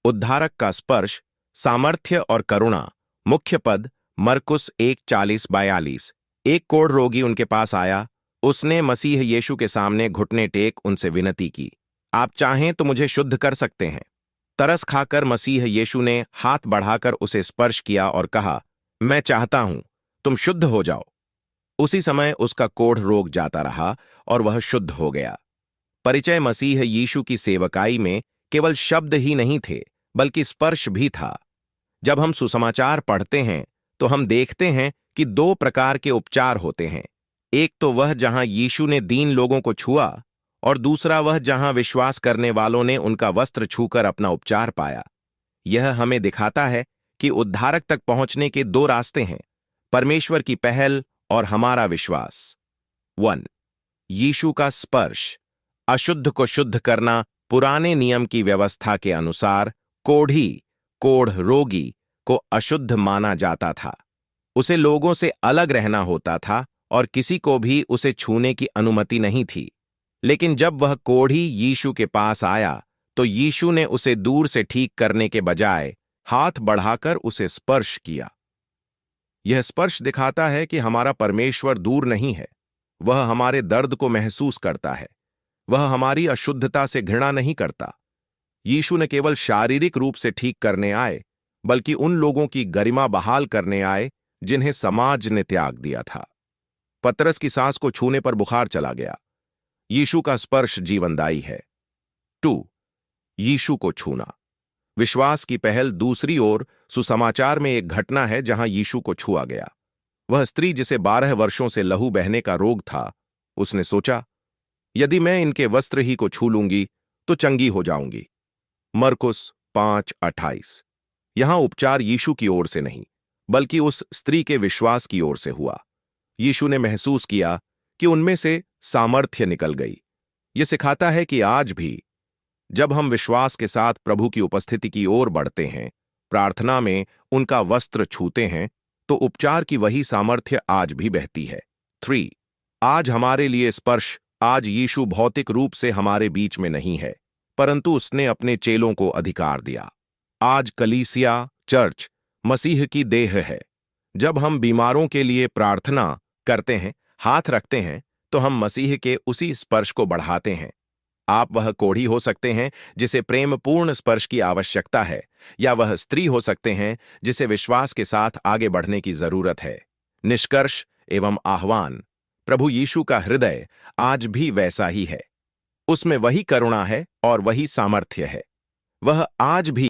उद्धारक का स्पर्श, सामर्थ्य और करुणा। मुख्य पद मरकुस 1:40-42। एक कोढ़ रोगी उनके पास आया। उसने मसीह यीशु के सामने घुटने टेक उनसे विनती की, आप चाहें तो मुझे शुद्ध कर सकते हैं। तरस खाकर मसीह यीशु ने हाथ बढ़ाकर उसे स्पर्श किया और कहा, मैं चाहता हूं, तुम शुद्ध हो जाओ। उसी समय उसका कोढ़ रोक जाता रहा और वह शुद्ध हो गया। परिचय मसीह यीशु की सेवकाई में केवल शब्द ही नहीं थे, बल्कि स्पर्श भी था। जब हम सुसमाचार पढ़ते हैं तो हम देखते हैं कि दो प्रकार के उपचार होते हैं। एक तो वह जहां यीशु ने दीन लोगों को छुआ, और दूसरा वह जहां विश्वास करने वालों ने उनका वस्त्र छूकर अपना उपचार पाया। यह हमें दिखाता है कि उद्धारक तक पहुंचने के दो रास्ते हैं, परमेश्वर की पहल और हमारा विश्वास। 1. यीशु का स्पर्श। अशुद्ध को शुद्ध करना पुराने नियम की व्यवस्था के अनुसार कोढ़ रोगी को अशुद्ध माना जाता था। उसे लोगों से अलग रहना होता था और किसी को भी उसे छूने की अनुमति नहीं थी। लेकिन जब वह कोढ़ी यीशु के पास आया तो यीशु ने उसे दूर से ठीक करने के बजाय हाथ बढ़ाकर उसे स्पर्श किया। यह स्पर्श दिखाता है कि हमारा परमेश्वर दूर नहीं है। वह हमारे दर्द को महसूस करता है। वह हमारी अशुद्धता से घृणा नहीं करता। यीशु ने केवल शारीरिक रूप से ठीक करने आए, बल्कि उन लोगों की गरिमा बहाल करने आए जिन्हें समाज ने त्याग दिया था। पतरस की सांस को छूने पर बुखार चला गया। यीशु का स्पर्श जीवनदायी है। 2. यीशु को छूना। विश्वास की पहल दूसरी ओर सुसमाचार में एक घटना है जहां यीशु को छुआ गया। वह स्त्री जिसे 12 वर्षों से लहू बहने का रोग था, उसने सोचा, यदि मैं इनके वस्त्र ही को छू लूंगी तो चंगी हो जाऊंगी। मरकुस 5:28। यहां उपचार यीशु की ओर से नहीं, बल्कि उस स्त्री के विश्वास की ओर से हुआ। यीशु ने महसूस किया कि उनमें से सामर्थ्य निकल गई। यह सिखाता है कि आज भी जब हम विश्वास के साथ प्रभु की उपस्थिति की ओर बढ़ते हैं, प्रार्थना में उनका वस्त्र छूते हैं, तो उपचार की वही सामर्थ्य आज भी बहती है। 3. आज हमारे लिए स्पर्श। आज यीशु भौतिक रूप से हमारे बीच में नहीं है, परंतु उसने अपने चेलों को अधिकार दिया। आज कलीसिया, चर्च, मसीह की देह है। जब हम बीमारों के लिए प्रार्थना करते हैं, हाथ रखते हैं, तो हम मसीह के उसी स्पर्श को बढ़ाते हैं। आप वह कोढ़ी हो सकते हैं जिसे प्रेमपूर्ण स्पर्श की आवश्यकता है, या वह स्त्री हो सकते हैं जिसे विश्वास के साथ आगे बढ़ने की जरूरत है। निष्कर्ष एवं आह्वान। प्रभु यीशु का हृदय आज भी वैसा ही है। उसमें वही करुणा है और वही सामर्थ्य है। वह आज भी